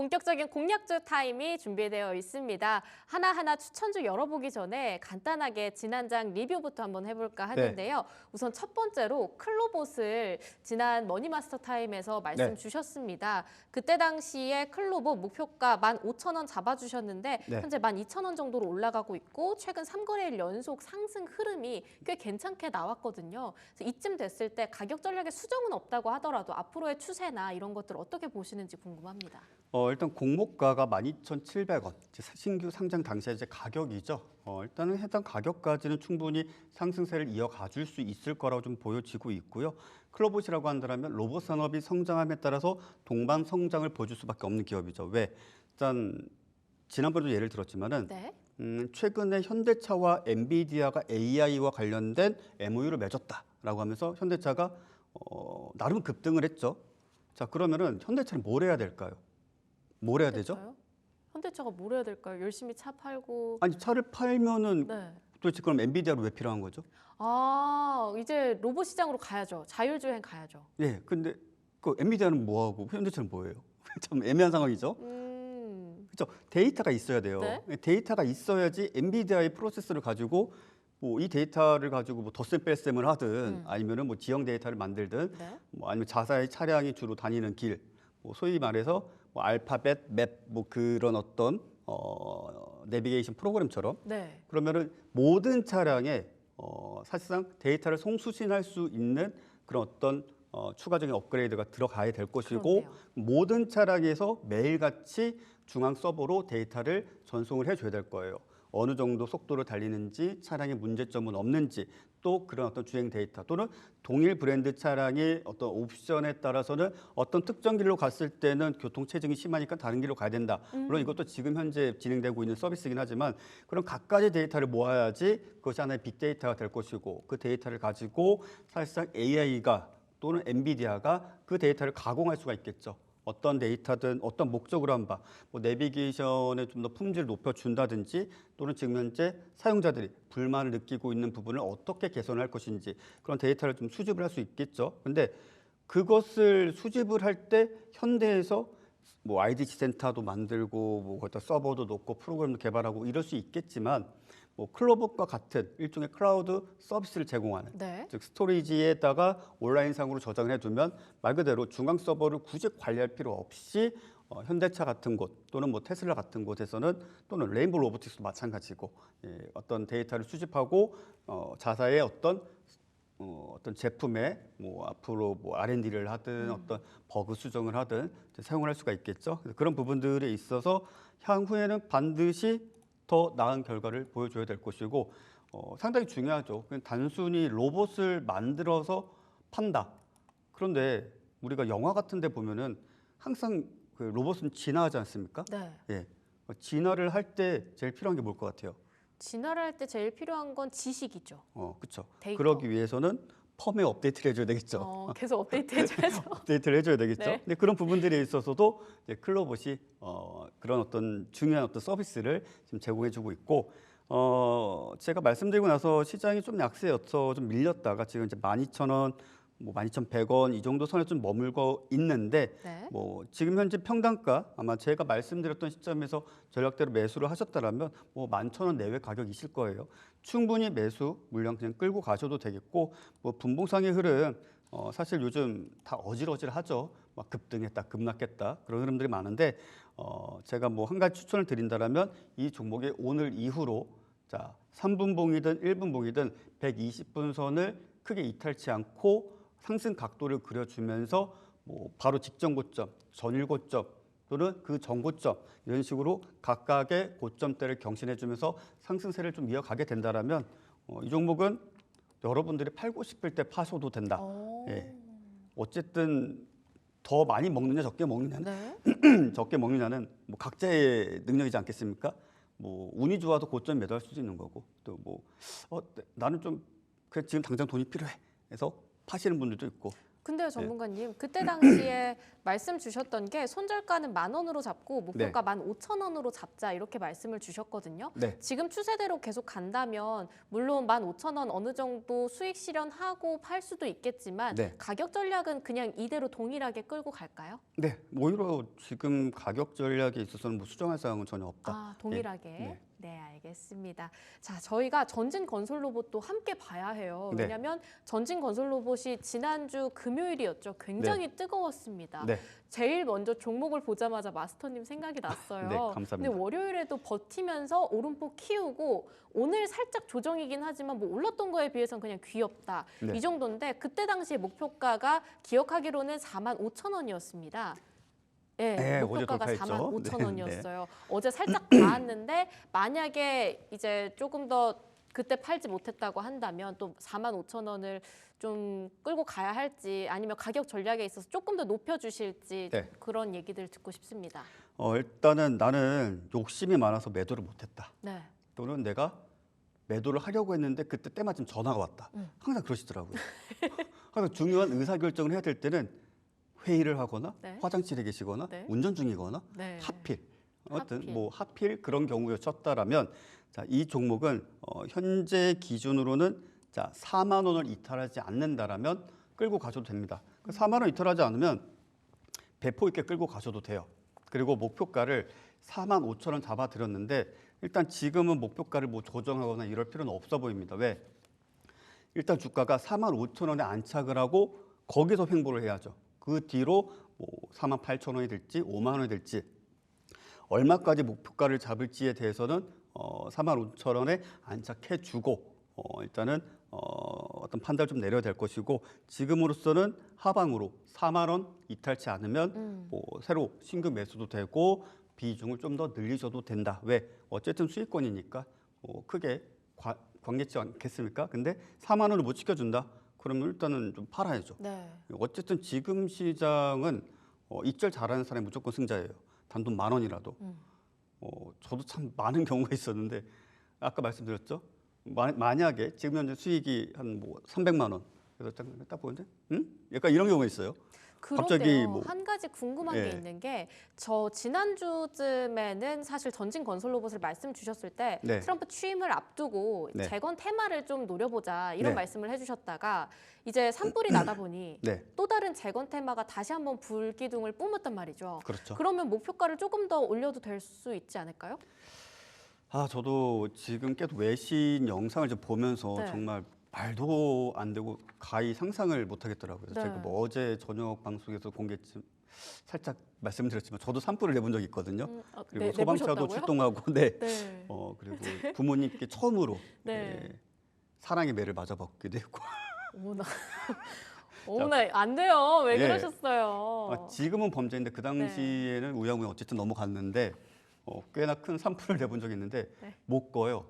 본격적인 공략주 타임이 준비되어 있습니다. 하나하나 추천주 열어보기 전에 간단하게 지난장 리뷰부터 한번 해볼까 하는데요. 우선 첫 번째로 클로봇을 지난 머니마스터 타임에서 말씀 주셨습니다. 그때 당시에 클로봇 목표가 15,000원 잡아주셨는데 현재 12,000원 정도로 올라가고 있고 최근 3거래일 연속 상승 흐름이 꽤 괜찮게 나왔거든요. 그래서 이쯤 됐을 때 가격 전략에 수정은 없다고 하더라도 앞으로의 추세나 이런 것들 어떻게 보시는지 궁금합니다. 일단 공모가가 12,700원, 신규 상장 당시에 이제 가격이죠. 일단은 해당 가격까지는 충분히 상승세를 이어가줄 수 있을 거라고 좀 보여지고 있고요. 클로봇이라고 한다면 로봇 산업이 성장함에 따라서 동반 성장을 보여줄 수밖에 없는 기업이죠. 왜? 일단 지난번에도 예를 들었지만은 최근에 현대차와 엔비디아가 AI와 관련된 MOU를 맺었다라고 하면서 현대차가 나름 급등을 했죠. 자, 그러면은 현대차는 뭘 해야 될까요? 뭘 해야 되죠? 현대차가 뭘 해야 될까요? 열심히 차 팔고. 아니, 차를 팔면은 도대체 그럼 엔비디아로 왜 필요한 거죠? 아, 이제 로봇 시장으로 가야죠. 자율주행 가야죠. 예, 근데 그 엔비디아는 뭐 하고 현대차는 뭐예요? 참 애매한 상황이죠. 그렇죠. 데이터가 있어야 돼요. 데이터가 있어야지 엔비디아의 프로세스를 가지고 뭐 이 데이터를 가지고 뭐 덧셈 뺄셈을 하든 아니면은 뭐 지형 데이터를 만들든 뭐 아니면 자사의 차량이 주로 다니는 길, 뭐 소위 말해서 뭐 알파벳, 맵, 뭐 그런 어떤 내비게이션 프로그램처럼 그러면은 모든 차량에 사실상 데이터를 송수신할 수 있는 그런 어떤 추가적인 업그레이드가 들어가야 될 것이고 모든 차량에서 매일같이 중앙 서버로 데이터를 전송을 해줘야 될 거예요. 어느 정도 속도를 달리는지 차량에 문제점은 없는지 또 그런 어떤 주행 데이터 또는 동일 브랜드 차량의 어떤 옵션에 따라서는 어떤 특정 길로 갔을 때는 교통 체증이 심하니까 다른 길로 가야 된다. 물론 이것도 지금 현재 진행되고 있는 서비스이긴 하지만 그런 각가지 데이터를 모아야지 그것이 하나의 빅데이터가 될 것이고 그 데이터를 가지고 사실상 AI가 또는 엔비디아가 그 데이터를 가공할 수가 있겠죠. 어떤 데이터든 어떤 목적으로 한 바, 뭐 내비게이션의 좀 더 품질을 높여준다든지 또는 지금 현재 사용자들이 불만을 느끼고 있는 부분을 어떻게 개선할 것인지 그런 데이터를 좀 수집을 할 수 있겠죠. 근데 그것을 수집을 할 때 현대에서 뭐 IDC 센터도 만들고 뭐 거기다 서버도 놓고 프로그램도 개발하고 이럴 수 있겠지만 뭐 클로봇과 같은 일종의 클라우드 서비스를 제공하는 즉 스토리지에다가 온라인상으로 저장을 해두면 말 그대로 중앙 서버를 굳이 관리할 필요 없이 현대차 같은 곳 또는 뭐 테슬라 같은 곳에서는 또는 레인보우 로보틱스도 마찬가지고 어떤 데이터를 수집하고 자사의 어떤 제품에 뭐 앞으로 뭐 R&D를 하든 어떤 버그 수정을 하든 사용을 할 수가 있겠죠. 그런 부분들에 있어서 향후에는 반드시 더 나은 결과를 보여줘야 될 것이고 상당히 중요하죠. 그냥 단순히 로봇을 만들어서 판다. 그런데 우리가 영화 같은 데 보면은 항상 그 로봇은 진화하지 않습니까? 예. 진화를 할 때 제일 필요한 게 뭘 것 같아요? 진화를 할 때 제일 필요한 건 지식이죠. 그렇죠. 데이터. 그러기 위해서는 펌웨어 업데이트를 해줘야 되겠죠. 계속 업데이트 해줘야죠. 업데이트를 해줘야 되겠죠. 근데 그런 부분들에 있어서도 이제 클로봇이 그런 어떤 중요한 어떤 서비스를 지금 제공해주고 있고, 제가 말씀드리고 나서 시장이 좀 약세여서 좀 밀렸다가 지금 이제 12,000원, 뭐 12,100원 이 정도 선에 좀 머물고 있는데, 뭐 지금 현재 평단가 아마 제가 말씀드렸던 시점에서 전략대로 매수를 하셨다라면 뭐 11,000원 내외 가격이실 거예요. 충분히 매수 물량 그냥 끌고 가셔도 되겠고, 뭐 분봉상의 흐름 사실 요즘 다 어질어질하죠. 막 급등했다, 급락했다 그런 흐름들이 많은데 제가 뭐 한 가지 추천을 드린다라면 이 종목의 오늘 이후로 자 3분봉이든 1분봉이든 120분 선을 크게 이탈치 않고 상승 각도를 그려주면서 뭐 바로 직전 고점, 전일 고점 또는 그 전고점 이런 식으로 각각의 고점대를 경신해주면서 상승세를 좀 이어가게 된다라면 이 종목은 여러분들이 팔고 싶을 때 파셔도 된다. 예. 어쨌든 더 많이 먹느냐 적게 먹느냐는 적게 먹느냐는 뭐 각자의 능력이지 않겠습니까? 뭐 운이 좋아도 고점 매도할 수도 있는 거고 또 뭐 나는 좀 그래 지금 당장 돈이 필요해. 해서 파시는 분들도 있고 근데요, 전문가님, 그때 당시에 말씀 주셨던 게 손절가는 10,000원으로 잡고 목표가 15,000원으로 잡자 이렇게 말씀을 주셨거든요. 네. 지금 추세대로 계속 간다면 물론 15,000원 어느 정도 수익 실현하고 팔 수도 있겠지만 네. 가격 전략은 그냥 이대로 동일하게 끌고 갈까요? 네, 오히려 지금 가격 전략에 있어서는 뭐 수정할 사항은 전혀 없다. 아, 동일하게. 네. 네, 알겠습니다. 자, 저희가 전진 건설 로봇도 함께 봐야 해요. 네. 왜냐하면 전진 건설 로봇이 지난주 금요일이었죠. 굉장히 뜨거웠습니다. 네. 제일 먼저 종목을 보자마자 마스터님 생각이 났어요. 네, 감사합니다. 근데 월요일에도 버티면서 오름폭 키우고 오늘 살짝 조정이긴 하지만 뭐 올랐던 거에 비해서는 그냥 귀엽다. 네. 이 정도인데 그때 당시에 목표가가 기억하기로는 45,000원이었습니다. 네, 네, 목표가가 어제 돌파했죠. 45,000원이었어요. 어제 살짝 닿았는데 만약에 이제 조금 더 그때 팔지 못했다고 한다면 또 45,000원을 좀 끌고 가야 할지 아니면 가격 전략에 있어서 조금 더 높여주실지 네. 그런 얘기들 듣고 싶습니다. 일단은 나는 욕심이 많아서 매도를 못했다. 네. 또는 내가 매도를 하려고 했는데 그때 때마침 전화가 왔다. 항상 그러시더라고요. 항상 중요한 의사결정을 해야 될 때는 회의를 하거나 네. 화장실에 계시거나 네. 운전 중이거나 네. 하필 어떤 하필. 뭐 하필 그런 경우에 쳤다라면 자, 이 종목은 현재 기준으로는 자, 4만 원을 이탈하지 않는다라면 끌고 가셔도 됩니다. 4만 원 이탈하지 않으면 배포 있게 끌고 가셔도 돼요. 그리고 목표가를 4만 5천 원 잡아드렸는데 일단 지금은 목표가를 뭐 조정하거나 이럴 필요는 없어 보입니다. 왜? 일단 주가가 4만 5천 원에 안착을 하고 거기서 횡보를 해야죠. 그 뒤로 뭐 4만 8천 원이 될지 5만 원이 될지 얼마까지 목표가를 잡을지에 대해서는 4만 5천 원에 안착해주고 일단은 어떤 판단을 좀 내려야 될 것이고 지금으로서는 하방으로 4만 원 이탈치 않으면 뭐 새로 신규 매수도 되고 비중을 좀 더 늘리셔도 된다. 왜? 어쨌든 수익권이니까 크게 관계치 않겠습니까? 근데 4만 원을 못 지켜준다. 그러면 일단은 좀 팔아야죠. 네. 어쨌든 지금 시장은 이절 잘하는 사람이 무조건 승자예요. 단돈 10,000원이라도. 저도 참 많은 경우가 있었는데 아까 말씀드렸죠. 만약에 지금 현재 수익이 한 뭐 300만 원. 그래서 딱 보는데, 약간 이런 경우가 있어요. 그런데요. 갑자기 뭐 한 가지 궁금한 예. 게 있는 게 저 지난주쯤에는 사실 전진 건설 로봇을 말씀 주셨을 때 네. 트럼프 취임을 앞두고 네. 재건 테마를 좀 노려보자 이런 네. 말씀을 해주셨다가 이제 산불이 나다 보니 네, 또 다른 재건 테마가 다시 한번 불기둥을 뿜었단 말이죠. 그렇죠. 그러면 목표가를 조금 더 올려도 될 수 있지 않을까요? 저도 지금 계속 외신 영상을 좀 보면서 네. 정말 말도 안 되고 가히 상상을 못 하겠더라고요. 네. 제가 뭐 어제 저녁 방송에서 공개했지만 살짝 말씀드렸지만 저도 산불을 내본 적이 있거든요. 그리고 네, 소방차도 내보셨다고요? 출동하고 네. 네. 그리고 부모님께 처음으로 네. 사랑의 매를 맞아봤기도 했고 어머나, 어머나 안 돼요. 왜 예. 그러셨어요? 지금은 범죄인데 그 당시에는 우야우야 어쨌든 넘어갔는데 꽤나 큰 산불을 내본 적이 있는데 네. 못 꺼요.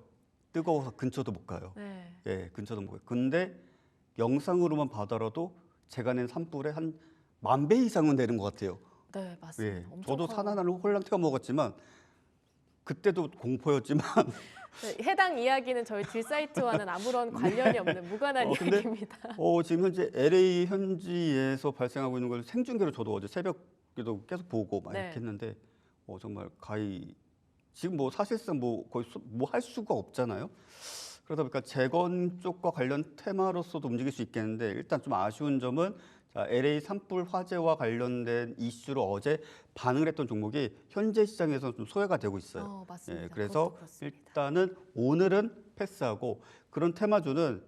뜨거워서 근처도 못 가요. 네. 예, 근처도 못 가요. 근데 영상으로만 봐더라도 제가 낸 산불에 한 10,000배 이상은 되는 것 같아요. 네, 맞습니다. 예, 엄청 저도 커요. 산 하나를 홀랑 튀어 먹었지만 그때도 공포였지만 네, 해당 이야기는 저희 딜 사이트와는 아무런 관련이 없는 무관한 근데 이야기입니다. 지금 현재 LA 현지에서 발생하고 있는 걸 생중계로 저도 어제 새벽에도 계속 보고 막 네. 이렇게 했는데 정말 가히 지금 뭐 사실상 뭐 거의 뭐 할 수가 없잖아요. 그러다 보니까 재건 쪽과 관련 테마로서도 움직일 수 있겠는데 일단 좀 아쉬운 점은 자, LA 산불 화재와 관련된 이슈로 어제 반응을 했던 종목이 현재 시장에서 좀 소외가 되고 있어요. 맞습니다. 예, 그래서 그것도 그렇습니다. 일단은 오늘은 패스하고 그런 테마주는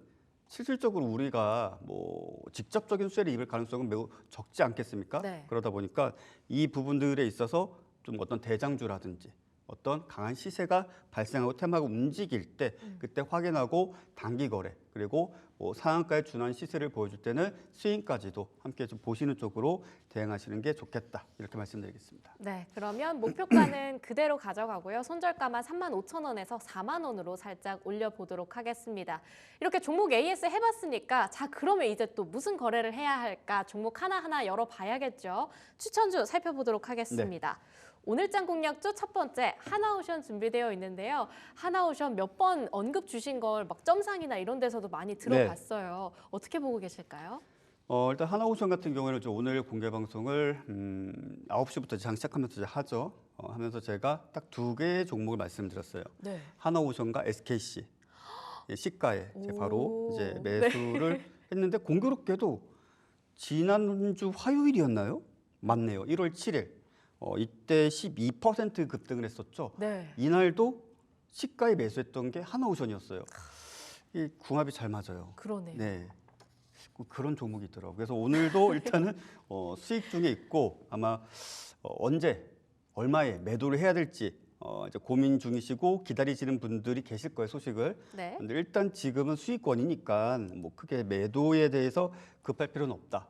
실질적으로 우리가 뭐 직접적인 수혜를 입을 가능성은 매우 적지 않겠습니까? 네. 그러다 보니까 이 부분들에 있어서 좀 어떤 대장주라든지 어떤 강한 시세가 발생하고 테마가 움직일 때 그때 확인하고 단기 거래 그리고 뭐 상한가에 준한 시세를 보여줄 때는 스윙까지도 함께 좀 보시는 쪽으로 대응하시는 게 좋겠다 이렇게 말씀드리겠습니다. 네, 그러면 목표가는 그대로 가져가고요. 손절가만 35,000원에서 4만 원으로 살짝 올려보도록 하겠습니다. 이렇게 종목 AS 해봤으니까 자 그러면 이제 또 무슨 거래를 해야 할까 종목 하나하나 열어봐야겠죠. 추천주 살펴보도록 하겠습니다. 오늘장 공략주 첫 번째 하나오션 준비되어 있는데요. 하나오션 몇 번 언급 주신 걸 막 점상이나 이런 데서도 많이 들어봤어요. 어떻게 보고 계실까요? 일단 하나오션 같은 경우에는 이제 오늘 공개 방송을 9시부터 장 시작하면서 이제 하죠. 하면서 제가 딱 두 개의 종목을 말씀드렸어요. 네. 하나오션과 SKC. 예, 시가에 이제 바로 이제 네. 매수를 했는데 공교롭게도 지난주 화요일이었나요? 맞네요. 1월 7일. 이때 12% 급등을 했었죠. 네. 이날도 시가에 매수했던 게 하나오션이었어요. 이 궁합이 잘 맞아요. 그러네요. 네. 그런 종목이 있더라고요. 그래서 오늘도 일단은 수익 중에 있고 아마 언제 얼마에 매도를 해야 될지 이제 고민 중이시고 기다리시는 분들이 계실 거예요, 소식을. 네. 근데 일단 지금은 수익권이니까 뭐 크게 매도에 대해서 급할 필요는 없다.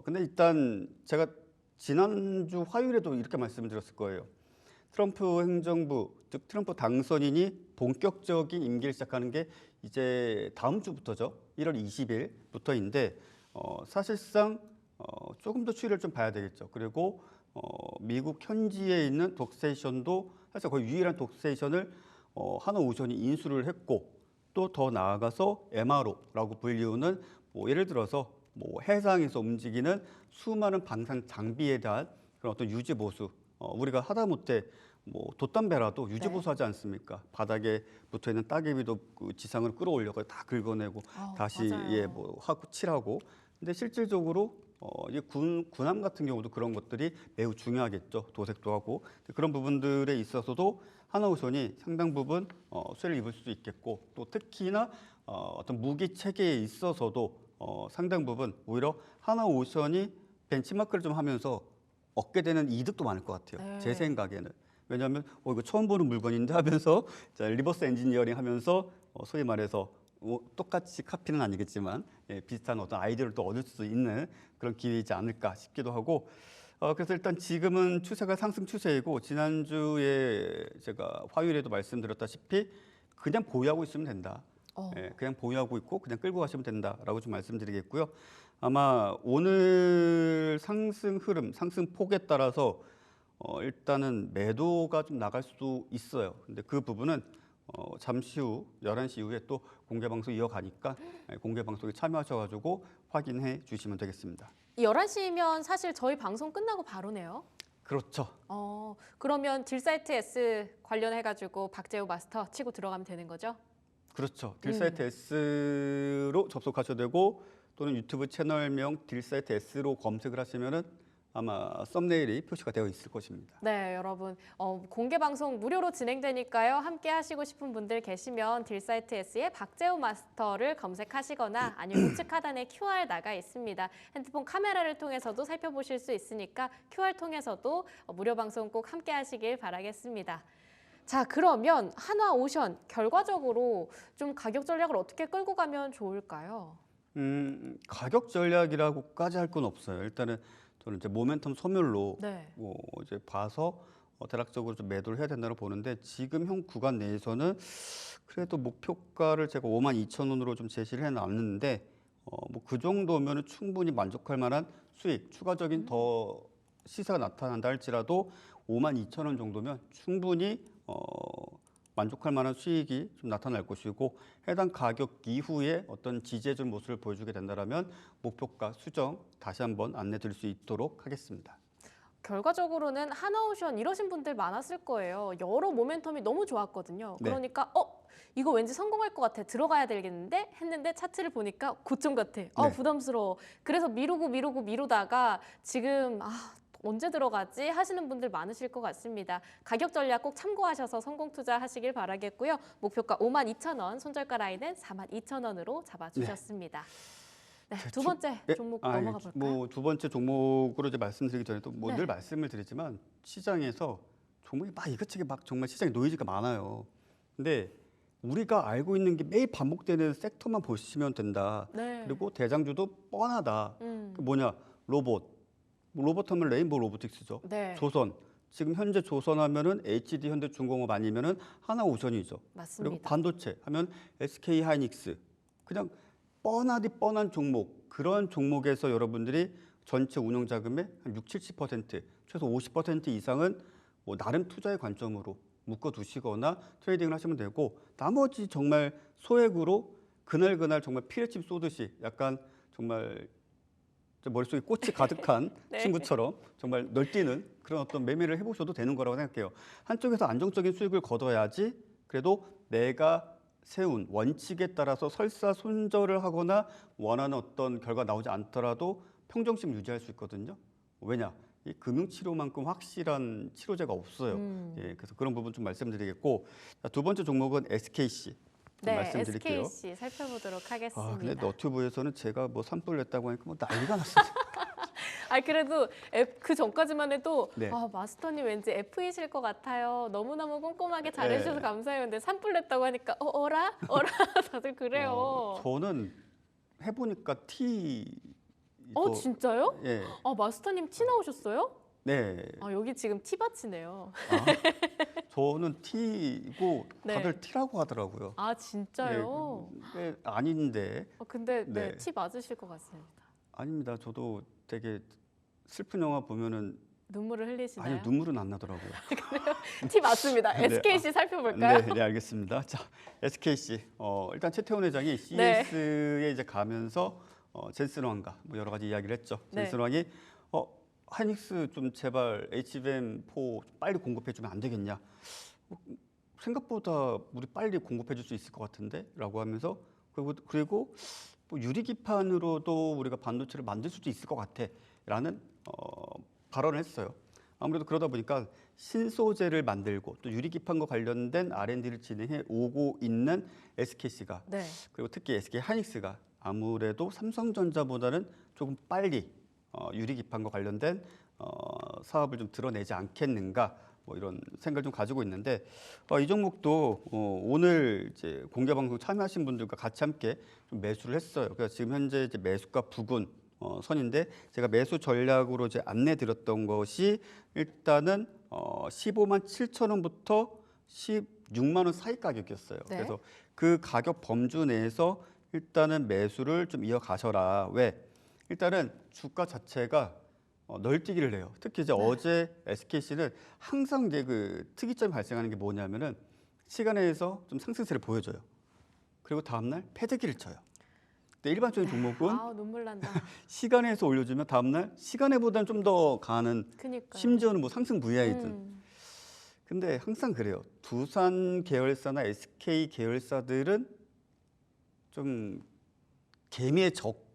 근데 일단 제가 지난주 화요일에도 이렇게 말씀을 드렸을 거예요. 트럼프 행정부, 즉 트럼프 당선인이 본격적인 임기를 시작하는 게 이제 다음 주부터죠. 1월 20일부터인데 사실상 조금 더 추이를 좀 봐야 되겠죠. 그리고 미국 현지에 있는 독세이션도 사실 거의 유일한 독세이션을 하나오션이 인수를 했고 또 더 나아가서 MRO라고 불리우는 뭐 예를 들어서 뭐 해상에서 움직이는 수많은 방산 장비에 대한 그런 어떤 유지 보수 우리가 하다못해 뭐 돛담배라도 유지 네. 보수하지 않습니까? 바닥에 붙어 있는 따개비도 그 지상으로 끌어올려서 다 긁어내고 다시 맞아요. 예 뭐 하고 칠하고. 근데 실질적으로 이 군함 같은 경우도 그런 것들이 매우 중요하겠죠. 도색도 하고 그런 부분들에 있어서도 하나오션이 상당 부분 수혜를 입을 수 있겠고 또 특히나 어떤 무기 체계에 있어서도 상당 부분 오히려 하나오션이 벤치마크를 좀 하면서 얻게 되는 이득도 많을 것 같아요. 네. 제 생각에는. 왜냐하면 이거 처음 보는 물건인데 하면서 자, 리버스 엔지니어링 하면서 소위 말해서 똑같이 카피는 아니겠지만 예, 비슷한 어떤 아이디어를 또 얻을 수 있는 그런 기회이지 않을까 싶기도 하고 그래서 일단 지금은 추세가 상승 추세이고 지난주에 제가 화요일에도 말씀드렸다시피 그냥 보유하고 있으면 된다. 예, 그냥 보유하고 있고 그냥 끌고 가시면 된다라고 좀 말씀드리겠고요. 아마 오늘 상승 흐름, 상승 폭에 따라서 일단은 매도가 좀 나갈 수도 있어요. 근데 그 부분은 잠시 후 11시 이후에 또 공개 방송 이어가니까 공개 방송에 참여하셔가지고 확인해 주시면 되겠습니다. 11시면 사실 저희 방송 끝나고 바로네요. 그렇죠. 그러면 딜사이트 S 관련해가지고 박재우 마스터 치고 들어가면 되는 거죠? 그렇죠. 딜사이트 S로 접속하셔도 되고 또는 유튜브 채널명 딜사이트 S로 검색을 하시면은 아마 썸네일이 표시가 되어 있을 것입니다. 네, 여러분 공개 방송 무료로 진행되니까요. 함께 하시고 싶은 분들 계시면 딜사이트 S의 박재우 마스터를 검색하시거나 아니면 우측 하단에 QR 나가 있습니다. 핸드폰 카메라를 통해서도 살펴보실 수 있으니까 QR 통해서도 무료 방송 꼭 함께 하시길 바라겠습니다. 자, 그러면 하나오션 결과적으로 좀 가격 전략을 어떻게 끌고 가면 좋을까요? 가격 전략이라고까지 할 건 없어요. 일단은 저는 이제 모멘텀 소멸로 네. 이제 봐서 대략적으로 좀 매도를 해야 된다고 보는데 지금 현 구간 내에서는 그래도 목표가를 제가 52,000원으로 좀 제시를 해놨는데 뭐 그 정도면은 충분히 만족할 만한 수익, 추가적인 더 시세가 나타난다 할지라도 52,000원 정도면 충분히 만족할 만한 수익이 좀 나타날 것이고 해당 가격 이후에 어떤 지지해줄 모습을 보여주게 된다면 목표가 수정 다시 한번 안내드릴 수 있도록 하겠습니다. 결과적으로는 하나오션 이러신 분들 많았을 거예요. 여러 모멘텀이 너무 좋았거든요. 네. 그러니까 이거 왠지 성공할 것 같아. 들어가야 되겠는데 했는데 차트를 보니까 고점 같아. 네. 부담스러워. 그래서 미루다가 지금 언제 들어가지 하시는 분들 많으실 것 같습니다. 가격 전략 꼭 참고하셔서 성공 투자하시길 바라겠고요. 목표가 52,000원, 손절가 라인은 42,000원으로 잡아주셨습니다. 네, 두 번째 종목 넘어가 볼까요? 뭐 두 번째 종목으로 이제 말씀드리기 전에 또 뭐 늘 네. 말씀을 드리지만 시장에서 종목이 막 이것저것 막 정말 시장에 노이즈가 많아요. 근데 우리가 알고 있는 게 매일 반복되는 섹터만 보시면 된다. 네. 그리고 대장주도 뻔하다. 그 뭐냐 로봇 하면 레인보우 로보틱스죠. 네. 조선 지금 현재 조선 하면은 HD 현대중공업 아니면은 하나오션이죠. 맞습니다. 그리고 반도체 하면 SK 하이닉스. 그냥 뻔하디 뻔한 종목 그런 종목에서 여러분들이 전체 운용 자금의 한 60-70% 최소 50% 이상은 뭐 나름 투자의 관점으로 묶어두시거나 트레이딩을 하시면 되고 나머지 정말 소액으로 그날 정말 피레침 쏘듯이 약간 정말 머릿속에 꽃이 가득한 네. 친구처럼 정말 널뛰는 그런 어떤 매매를 해보셔도 되는 거라고 생각해요. 한쪽에서 안정적인 수익을 거둬야지 그래도 내가 세운 원칙에 따라서 설사손절을 하거나 원하는 어떤 결과 나오지 않더라도 평정심 유지할 수 있거든요. 왜냐? 이 금융치료만큼 확실한 치료제가 없어요. 예, 그래서 그런 부분 좀 말씀드리겠고, 자, 두 번째 종목은 SKC 좀 네, 말씀드릴게요. SKC 살펴보도록 하겠습니다. 아, 근데 너튜브에서는 제가 뭐 산불 냈다고 하니까 뭐 난리가 났어요. 아 그래도 그 전까지만 해도 네. 아 마스터님 왠지 F이실 것 같아요. 너무너무 꼼꼼하게 잘해주셔서 네. 감사해요. 근데 산불 냈다고 하니까 어라? 다들 그래요. 저는 해보니까 T. 진짜요? 예. 아 마스터님 티 나오셨어요? 네. 아 여기 지금 티밭이네요. 아, 저는 T고 네. 다들 T라고 하더라고요. 아 진짜요? 네, 아닌데. 근데 네. 티 맞으실 것 같습니다. 아닙니다. 저도 되게 슬픈 영화 보면은 눈물을 흘리시나요? 아니 눈물은 안 나더라고요. 티 맞습니다. 네. SKC 살펴볼까요? 네, 알겠습니다. 자, SKC 일단 최태원 회장이 네. CES에 이제 가면서 젠슨 왕과 뭐 여러 가지 이야기를 했죠. 네. 젠슨 왕이 하이닉스 좀 제발 HBM4 빨리 공급해 주면 안 되겠냐? 생각보다 우리 빨리 공급해 줄 수 있을 것 같은데라고 하면서 그리고 뭐 유리기판으로도 우리가 반도체를 만들 수도 있을 것 같아라는 발언을 했어요. 아무래도 그러다 보니까 신소재를 만들고 또 유리기판과 관련된 R&D를 진행해 오고 있는 SKC가 네. 그리고 특히 SK 하이닉스가 아무래도 삼성전자보다는 조금 빨리 유리기판과 관련된 사업을 좀 드러내지 않겠는가 뭐 이런 생각을 좀 가지고 있는데 이 종목도 오늘 이제 공개 방송 참여하신 분들과 같이 함께 좀 매수를 했어요. 그래서 지금 현재 이제 매수가 부근 선인데 제가 매수 전략으로 이제 안내 드렸던 것이 일단은 15만 7천 원부터 16만 원 사이 가격이었어요. 네. 그래서 그 가격 범주 내에서 일단은 매수를 좀 이어가셔라. 왜? 일단은 주가 자체가 널뛰기를 해요. 특히 이제 네. 어제 SKC는 항상 이제 그 특이점이 발생하는 게 뭐냐면은 시간에 의해서 좀 상승세를 보여줘요. 그리고 다음날 패대기를 쳐요. 근데 일반적인 종목은 아 눈물 난다. 시간에서 올려주면 다음날 시간에보다는 좀 더 강하는 그니까. 심지어는 뭐 상승 VI든. 근데 항상 그래요. 두산 계열사나 SK 계열사들은 좀 개미의 적.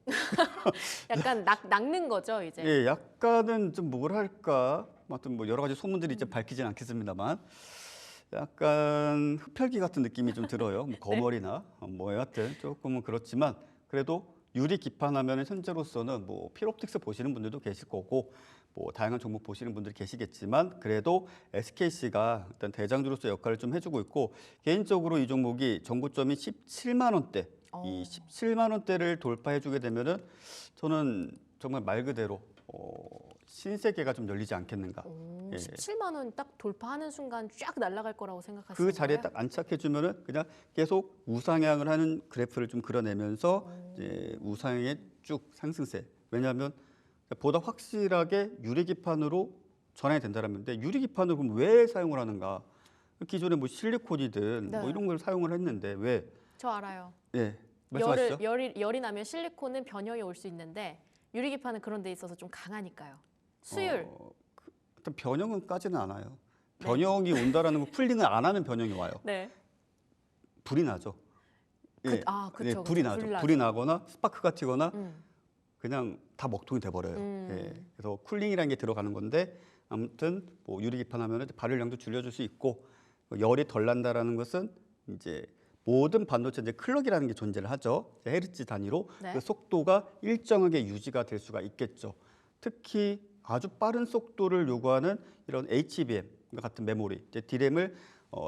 약간 낚는 거죠 이제. 예, 약간은 좀 뭐랄까, 아무튼 뭐 여러 가지 소문들이 이제 밝히진 않겠습니다만, 약간 흡혈귀 같은 느낌이 좀 들어요. 뭐 거머리나 뭐 여하튼 조금은 그렇지만 그래도 유리 기판하면은 현재로서는 뭐 필옵틱스 보시는 분들도 계실 거고, 뭐 다양한 종목 보시는 분들이 계시겠지만 그래도 SKC가 일단 대장주로서 역할을 좀 해주고 있고 개인적으로 이 종목이 정고점이 17만 원대. 이 17만 원대를 돌파해주게 되면은 저는 정말 말 그대로 신세계가 좀 열리지 않겠는가. 예. 17만 원 딱 돌파하는 순간 쫙 날아갈 거라고 생각하시는 그 자리에 거예요? 딱 안착해주면은 그냥 계속 우상향을 하는 그래프를 좀 그려내면서 이제 우상향의 쭉 상승세. 왜냐하면 보다 확실하게 유리기판으로 전환이 된다라면, 근데 유리기판을 그럼 왜 사용을 하는가? 기존에 뭐 실리콘이든 네. 뭐 이런 걸 사용을 했는데 왜? 저 알아요. 예. 말씀하시죠. 열이 나면 실리콘은 변형이 올 수 있는데 유리기판은 그런 데 있어서 좀 강하니까요. 수율. 일단 변형은까지는 않아요. 네. 변형이 온다라는 건 쿨링을 안 하면 변형이 와요. 네. 불이 나죠. 예. 그쵸. 불이 나죠. 불이 나거나 스파크가 튀거나 그냥 다 먹통이 돼버려요. 예. 그래서 쿨링이라는 게 들어가는 건데 아무튼 뭐 유리기판 하면은 발열량도 줄여줄 수 있고 열이 덜 난다라는 것은 이제 모든 반도체 이제 클럭이라는 게 존재를 하죠. 헤르츠 단위로 네. 그 속도가 일정하게 유지가 될 수가 있겠죠. 특히 아주 빠른 속도를 요구하는 이런 HBM 같은 메모리, 이제 D램을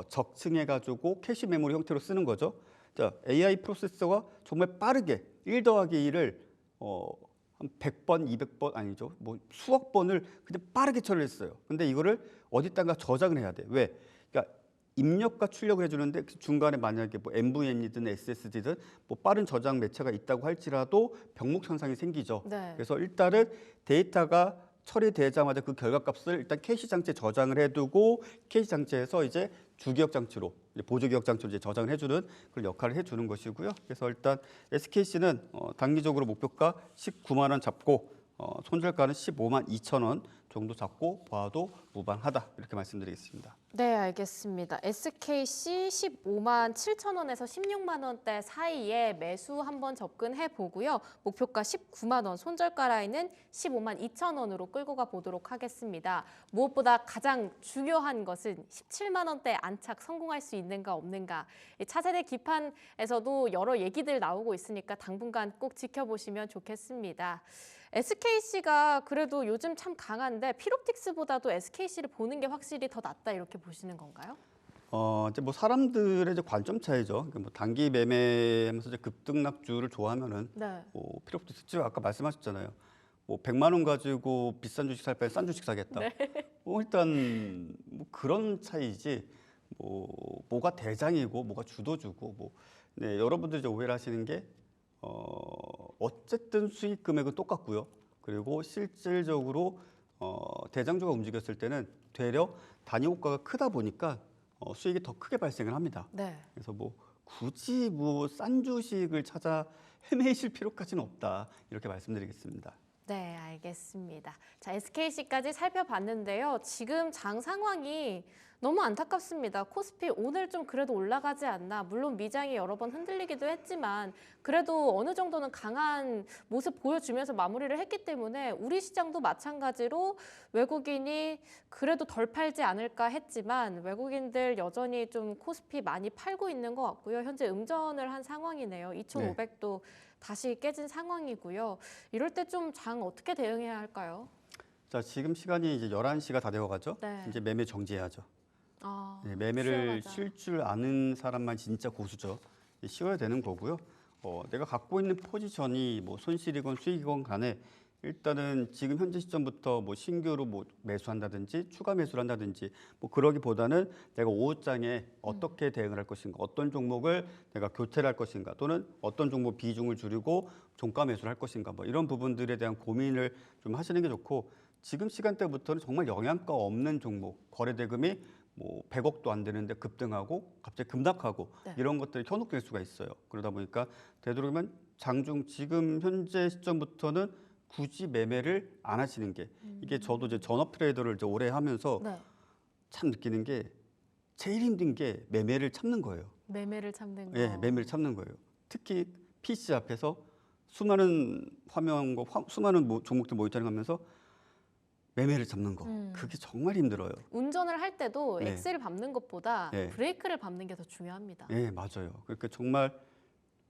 적층해가지고 캐시 메모리 형태로 쓰는 거죠. 자, AI 프로세서가 정말 빠르게 1 더하기 1을 한 100번, 200번 아니죠. 뭐 수억 번을 그냥 빠르게 처리를 했어요. 근데 이거를 어디다가 저장을 해야 돼. 왜? 그러니까 입력과 출력을 해주는데 그 중간에 만약에 뭐 NVMe든 SSD든 뭐 빠른 저장 매체가 있다고 할지라도 병목 현상이 생기죠. 네. 그래서 일단은 데이터가 처리되자마자 그 결과값을 일단 캐시 장치에 저장을 해두고 캐시 장치에서 이제 주기억 장치로 보조 기억 장치로 이제 저장을 해주는 그런 역할을 해주는 것이고요. 그래서 일단 SKC는 단기적으로 목표가 19만 원 잡고 손절가는 15만 2천 원 정도 잡고 봐도 무방하다 이렇게 말씀드리겠습니다. 네, 알겠습니다. SKC 15만 7천 원에서 16만 원대 사이에 매수 한번 접근해 보고요. 목표가 19만 원, 손절가 라인은 15만 2천 원으로 끌고 가 보도록 하겠습니다. 무엇보다 가장 중요한 것은 17만 원대 안착 성공할 수 있는가 없는가. 이 차세대 기판에서도 여러 얘기들 나오고 있으니까 당분간 꼭 지켜보시면 좋겠습니다. SKC가 그래도 요즘 참 강한데 필옵틱스보다도 SKC를 보는 게 확실히 더 낫다 이렇게 보시는 건가요? 이제 뭐 사람들의 이제 관점 차이죠. 그러니까 뭐 단기 매매하면서 이제 급등락주를 좋아하면은 네. 뭐 필요 없죠. 아까 말씀하셨잖아요. 뭐 100만 원 가지고 비싼 주식 살 바에 싼 주식 사겠다. 뭐 일단 뭐 그런 차이지. 뭐가 대장이고 뭐가 주도주고 뭐 네, 여러분들이 이제 오해를 하시는 게 어쨌든 수익 금액은 똑같고요. 그리고 실질적으로 대장주가 움직였을 때는 되려 단위 호가가 크다 보니까 수익이 더 크게 발생을 합니다. 네. 그래서 뭐 굳이 뭐 싼 주식을 찾아 헤매실 필요까지는 없다 이렇게 말씀드리겠습니다. 네, 알겠습니다. 자, SKC까지 살펴봤는데요. 지금 장 상황이 너무 안타깝습니다. 코스피 오늘 좀 그래도 올라가지 않나. 물론 미장이 여러 번 흔들리기도 했지만 그래도 어느 정도는 강한 모습 보여주면서 마무리를 했기 때문에 우리 시장도 마찬가지로 외국인이 그래도 덜 팔지 않을까 했지만 외국인들 여전히 좀 코스피 많이 팔고 있는 것 같고요. 현재 음전을 한 상황이네요. 2,500도 다시 깨진 상황이고요. 이럴 때 좀 장 어떻게 대응해야 할까요? 자, 지금 시간이 이제 11시가 다 되어 가죠. 네. 이제 매매 정지해야죠. 아, 네, 매매를 시원하자. 쉴 줄 아는 사람만 진짜 고수죠. 쉬어야 되는 거고요. 내가 갖고 있는 포지션이 뭐 손실이건 수익이건 간에 일단은 지금 현재 시점부터 뭐 신규로 뭐 매수한다든지 추가 매수를 한다든지 뭐 그러기보다는 내가 오후장에 어떻게 대응을 할 것인가, 어떤 종목을 내가 교체를 할 것인가, 또는 어떤 종목 비중을 줄이고 종가 매수를 할 것인가, 뭐 이런 부분들에 대한 고민을 좀 하시는 게 좋고, 지금 시간대부터는 정말 영양가 없는 종목, 거래 대금이 뭐 100억도 안 되는데 급등하고 갑자기 급락하고 네. 이런 것들이 현혹될 수가 있어요. 그러다 보니까 되도록이면 장중 지금 현재 시점부터는 굳이 매매를 안 하시는 게, 이게 저도 이제 전업 트레이더를 이제 오래 하면서 네. 참 느끼는 게 제일 힘든 게 매매를 참는 거예요. 매매를 참는 거. 예, 매매를 참는 거예요. 특히 PC 앞에서 수많은 화면과 수많은 종목들 모니터링 하면서 매매를 잡는 거. 그게 정말 힘들어요. 운전을 할 때도 네. 엑셀을 밟는 것보다 네. 브레이크를 밟는 게 더 중요합니다. 예, 맞아요. 그러니까 정말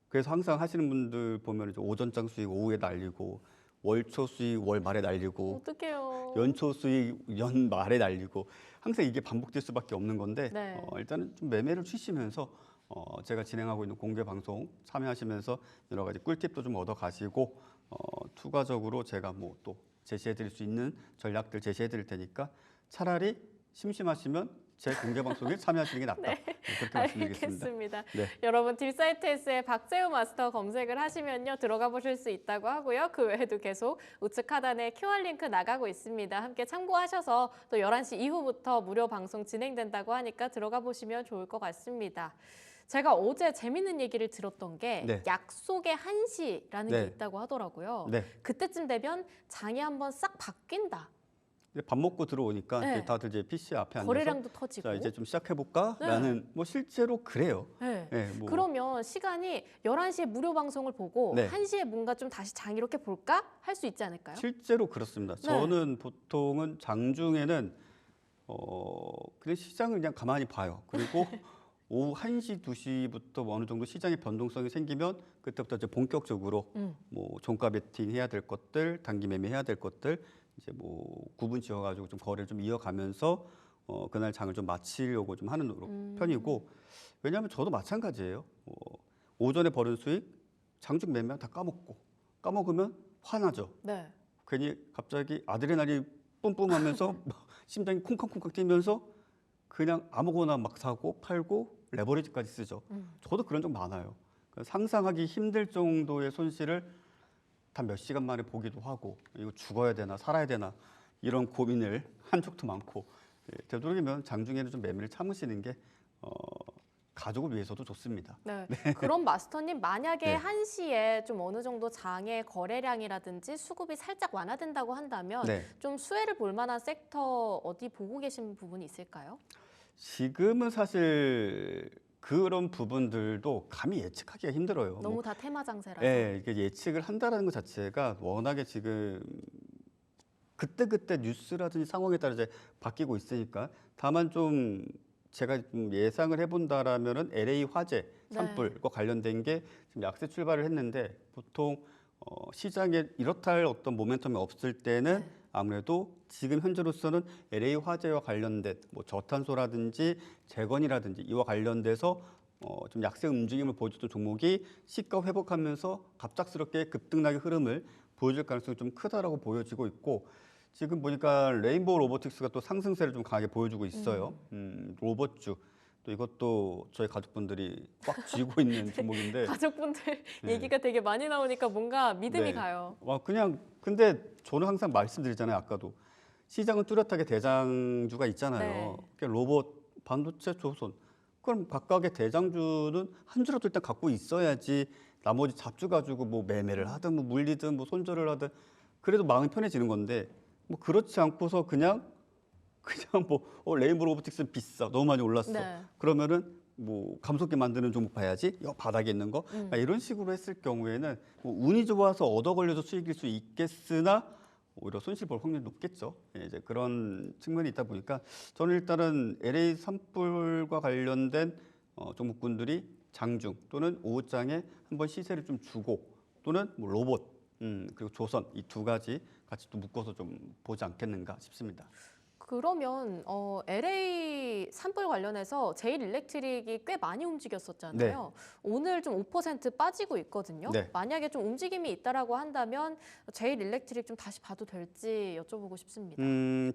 그래서 항상 하시는 분들 보면 이제 오전장 수익 오후에 날리고, 월초 수익 월 말에 날리고, 어떡해요. 연초 수익 연 말에 날리고, 항상 이게 반복될 수밖에 없는 건데 네. 일단은 좀 매매를 쉬시면서 제가 진행하고 있는 공개 방송 참여하시면서 여러 가지 꿀팁도 좀 얻어 가시고, 추가적으로 제가 뭐 또 제시해드릴 수 있는 전략들 제시해드릴 테니까 차라리 심심하시면 제 공개 방송에 참여하시는 게 낫다. 네. 그렇게 말씀드리겠습니다. 알겠습니다. 네. 여러분 딥사이트S의 박재우 마스터 검색을 하시면요 들어가 보실 수 있다고 하고요. 그 외에도 계속 우측 하단에 QR 링크 나가고 있습니다. 함께 참고하셔서 또 11시 이후부터 무료 방송 진행된다고 하니까 들어가 보시면 좋을 것 같습니다. 제가 어제 재밌는 얘기를 들었던 게 네. 약속의 1시라는 네. 게 있다고 하더라고요. 네. 그때쯤 되면 장이 한번 싹 바뀐다. 이제 밥 먹고 들어오니까 네. 이제 다들 이제 PC 앞에 앉아서 거래량도 터지고. 자 이제 좀 시작해 볼까라는 뭐 실제로 그래요. 네. 예, 뭐 그러면 시간이 11시에 무료 방송을 보고 네. 1시에 뭔가 좀 다시 장 이렇게 볼까? 할 수 있지 않을까요? 실제로 그렇습니다. 네. 저는 보통은 장중에는 그냥 시장을 그냥 가만히 봐요. 그리고 오후 1시, 2시부터 뭐 어느 정도 시장의 변동성이 생기면 그때부터 이제 본격적으로 뭐 종가 베팅 해야 될 것들, 단기 매매 해야 될 것들 이제 뭐 구분 지어가지고 좀 거래를 좀 이어가면서 그날 장을 좀 마치려고 좀 하는 편이고, 왜냐하면 저도 마찬가지예요. 오전에 벌은 수익 장중 매매하면 다 까먹으면 화나죠. 네. 괜히 갑자기 아드레날린 뿜뿜하면서 심장이 쿵쾅쿵쾅 뛰면서 그냥 아무거나 막 사고 팔고 레버리지까지 쓰죠. 저도 그런 적 많아요. 상상하기 힘들 정도의 손실을 단 몇 시간 만에 보기도 하고, 이거 죽어야 되나 살아야 되나 이런 고민을 한 적도 많고, 되도록이면 장중에는 좀 매매를 참으시는 게 가족을 위해서도 좋습니다. 네. 그럼 마스터님 만약에 네. 한시에 좀 어느 정도 장의 거래량이라든지 수급이 살짝 완화된다고 한다면 네. 좀 수혜를 볼 만한 섹터 어디 보고 계신 부분이 있을까요? 지금은 사실 그런 부분들도 감히 예측하기가 힘들어요. 너무 다 테마 장세라서. 예, 이게 예측을 한다라는 것 자체가 워낙에 지금 그때그때 뉴스라든지 상황에 따라 이제 바뀌고 있으니까 다만 좀 제가 좀 예상을 해본다라면은 LA 화재 산불과 관련된 게 지금 약세 출발을 했는데 보통 시장에 이렇다 할 어떤 모멘텀이 없을 때는 아무래도 지금 현재로서는 LA 화재와 관련된 뭐 저탄소라든지 재건이라든지 이와 관련돼서 좀 약세 움직임을 보여줬던 종목이 시가 회복하면서 갑작스럽게 급등락의 흐름을 보여줄 가능성이 좀 크다라고 보여지고 있고 지금 보니까 레인보우 로보틱스가 또 상승세를 좀 강하게 보여주고 있어요. 로봇주 또 이것도 저희 가족분들이 꽉 쥐고 있는 종목인데 가족분들 네. 얘기가 되게 많이 나오니까 뭔가 믿음이 네. 가요. 그냥 근데 저는 항상 말씀드리잖아요. 아까도 시장은 뚜렷하게 대장주가 있잖아요. 네. 그러니까 로봇, 반도체, 조선. 그럼 각각의 대장주는 한 주라도 일단 갖고 있어야지 나머지 잡주 가지고 뭐 매매를 하든 뭐 물리든 뭐 손절을 하든 그래도 마음이 편해지는 건데 뭐 그렇지 않고서 그냥 뭐 레인보우 로보틱스 비싸 너무 많이 올랐어. 네. 그러면은 뭐 감속기 만드는 종목 봐야지. 이 바닥에 있는 거 이런 식으로 했을 경우에는 뭐 운이 좋아서 얻어 걸려서 수익일 수 있겠으나 오히려 손실 볼 확률이 높겠죠. 예, 이제 그런 측면이 있다 보니까 저는 일단은 LA 산불과 관련된 종목군들이 장중 또는 오후장에 한번 시세를 좀 주고 또는 뭐 로봇 그리고 조선 이 두 가지 같이 또 묶어서 좀 보지 않겠는가 싶습니다. 그러면 LA 산불 관련해서 제일 일렉트릭이 꽤 많이 움직였었잖아요. 오늘 좀 5% 빠지고 있거든요. 네. 만약에 좀 움직임이 있다라고 한다면 제일 일렉트릭 좀 다시 봐도 될지 여쭤보고 싶습니다.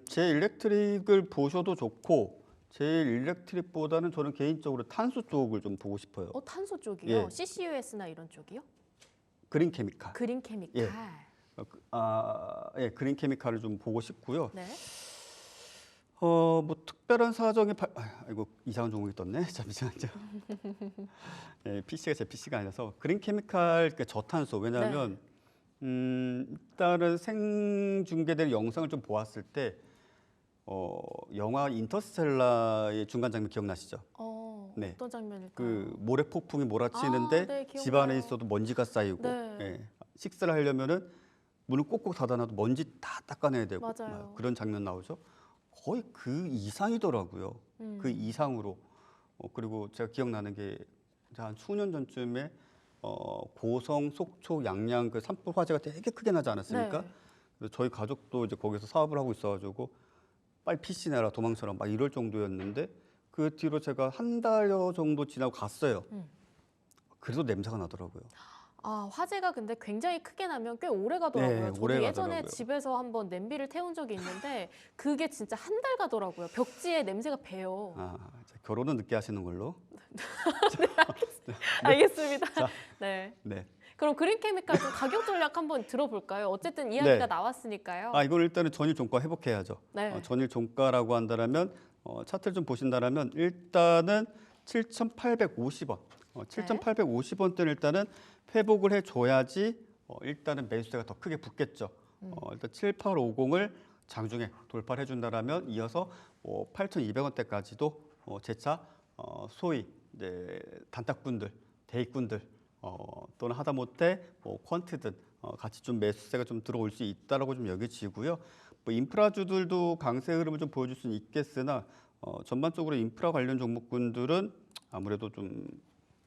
제 일렉트릭을 보셔도 좋고 제일 일렉트릭보다는 저는 개인적으로 탄소 쪽을 좀 보고 싶어요. 탄소 쪽이요? 예. CCUS나 이런 쪽이요? 그린 케미칼. 그린 케미칼. 예. 예, 그린 케미칼을 좀 보고 싶고요. 네. 뭐 특별한 사정이 이거 이상한 종목이 떴네. 잠시만요. 예, PC가 제 PC가 아니라서 그린 케미칼 그 저탄소 왜냐하면 일단은 생중계된 영상을 좀 보았을 때 영화 인터스텔라의 중간 장면 기억나시죠? 네. 어떤 장면일까요? 그 모래 폭풍이 몰아치는데 네, 집 안에 기억나요. 있어도 먼지가 쌓이고 네. 예, 식사를 하려면은 문을 꼭꼭 닫아놔도 먼지 다 닦아내야 되고 맞아요. 막 그런 장면 나오죠. 거의 그 이상이더라고요. 그 이상으로 그리고 제가 기억나는 게 한 수년 전쯤에 고성, 속초, 양양 그 산불 화재가 되게 크게 나지 않았습니까? 네. 그래서 저희 가족도 이제 거기서 사업을 하고 있어가지고 빨리 PC 내라 도망쳐라 막 이럴 정도였는데 그 뒤로 제가 한 달여 정도 지나고 갔어요. 그래도 냄새가 나더라고요. 화재가 근데 굉장히 크게 나면 꽤 오래 가더라고요. 네, 저도 오래 예전에 가더라고요. 집에서 한번 냄비를 태운 적이 있는데 그게 진짜 한 달 가더라고요. 벽지에 냄새가 배요. 이제 결혼은 늦게 하시는 걸로. 알겠습니다. 자. 네. 네. 그럼 그린 케미칼 좀 가격 전략 한번 들어볼까요? 어쨌든 이야기가 네. 나왔으니까요. 이걸 일단은 전일 종가 회복해야죠. 네. 전일 종가라고 한다라면 차트를 좀 보신다라면 일단은 7,850원. 7,850원대는 일단은 회복을 해줘야지 일단은 매수세가 더 크게 붙겠죠. 일단 7850을 장중에 돌파를 해준다라면 이어서 8,200원대까지도 재차 소위 이제 단타꾼들, 대익꾼들 또는 하다못해 뭐 퀀트든 같이 좀 매수세가 좀 들어올 수 있다라고 좀 여겨지고요. 뭐 인프라주들도 강세 흐름을 좀 보여줄 수는 있겠으나 전반적으로 인프라 관련 종목군들은 아무래도 좀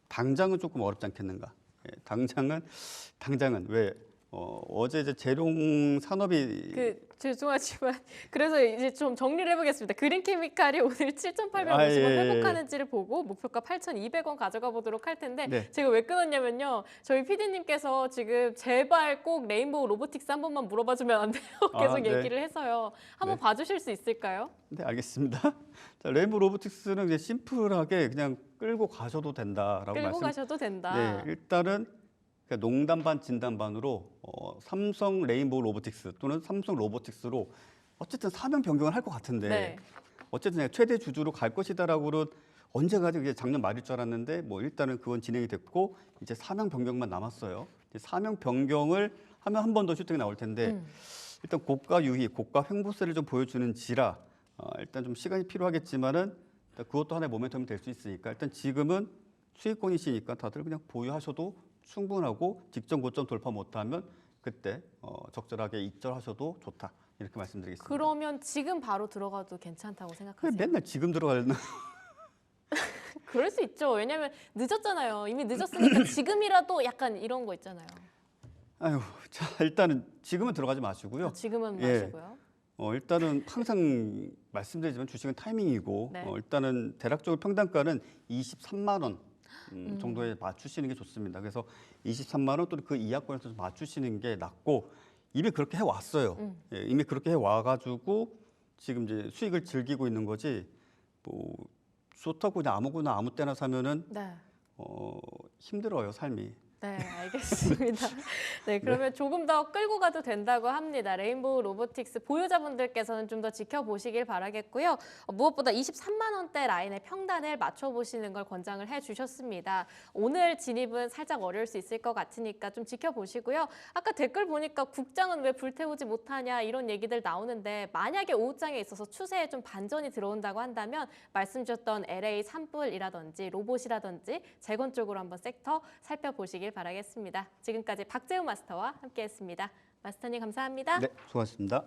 당장은 조금 어렵지 않겠는가. 예, 당장은 왜 어제 이제 재룡 산업이 죄송하지만 그래서 이제 좀 정리를 해보겠습니다. 그린 케미칼이 오늘 7,850원 예. 회복하는지를 보고 목표가 8,200원 가져가 보도록 할 텐데 네. 제가 왜 끊었냐면요. 저희 PD님께서 지금 제발 꼭 레인보우 로보틱스 한 번만 물어봐주면 안 돼요? 계속 네. 얘기를 해서요. 한번 네. 봐주실 수 있을까요? 네, 알겠습니다. 자, 레인보우 로보틱스는 이제 심플하게 그냥 끌고 가셔도 된다라고 끌고 가셔도 된다. 네, 일단은 그러니까 농담 반 진담 반으로 삼성 레인보우 로보틱스 또는 삼성 로보틱스로 어쨌든 사명 변경을 할 것 같은데 네. 어쨌든 최대 주주로 갈 것이다라고는 언제 가지? 이제 작년 말일 줄 알았는데 뭐 일단은 그건 진행이 됐고 이제 사명 변경만 남았어요. 이제 사명 변경을 하면 한 번 더 슈팅이 나올 텐데 일단 고가 유희, 고가 횡보세를 좀 보여주는지라 일단 좀 시간이 필요하겠지만은 일단 그것도 하나의 모멘텀이 될 수 있으니까 일단 지금은 수익권이시니까 다들 그냥 보유하셔도 충분하고 직전 고점 돌파 못하면 그때 적절하게 익절하셔도 좋다 이렇게 말씀드리겠습니다. 그러면 지금 바로 들어가도 괜찮다고 생각하세요? 맨날 지금 들어가는 그럴 수 있죠. 왜냐면 늦었잖아요. 이미 늦었으니까 지금이라도 약간 이런 거 있잖아요. 아유, 자 일단은 지금은 들어가지 마시고요. 지금은 예. 마시고요. 일단은 항상 말씀드리지만 주식은 타이밍이고 네. 일단은 대략적으로 평단가는 23만 원 정도에 맞추시는 게 좋습니다. 그래서 23만 원 또는 그 이하권에서 좀 맞추시는 게 낫고 이미 그렇게 해왔어요. 예, 이미 그렇게 해와가지고 지금 이제 수익을 즐기고 있는 거지 뭐 좋다고 그냥 아무거나 아무 때나 사면은 네. 힘들어요 삶이. 네, 알겠습니다. 네, 그러면 조금 더 끌고 가도 된다고 합니다. 레인보우 로보틱스 보유자분들께서는 좀 더 지켜보시길 바라겠고요. 무엇보다 23만 원대 라인의 평단을 맞춰보시는 걸 권장을 해주셨습니다. 오늘 진입은 살짝 어려울 수 있을 것 같으니까 좀 지켜보시고요. 아까 댓글 보니까 국장은 왜 불태우지 못하냐 이런 얘기들 나오는데 만약에 오후장에 있어서 추세에 좀 반전이 들어온다고 한다면 말씀 주셨던 LA 산불이라든지 로봇이라든지 재건 쪽으로 한번 섹터 살펴보시길 바라겠습니다. 지금까지 박재우 마스터와 함께했습니다. 마스터님 감사합니다. 네, 수고하셨습니다.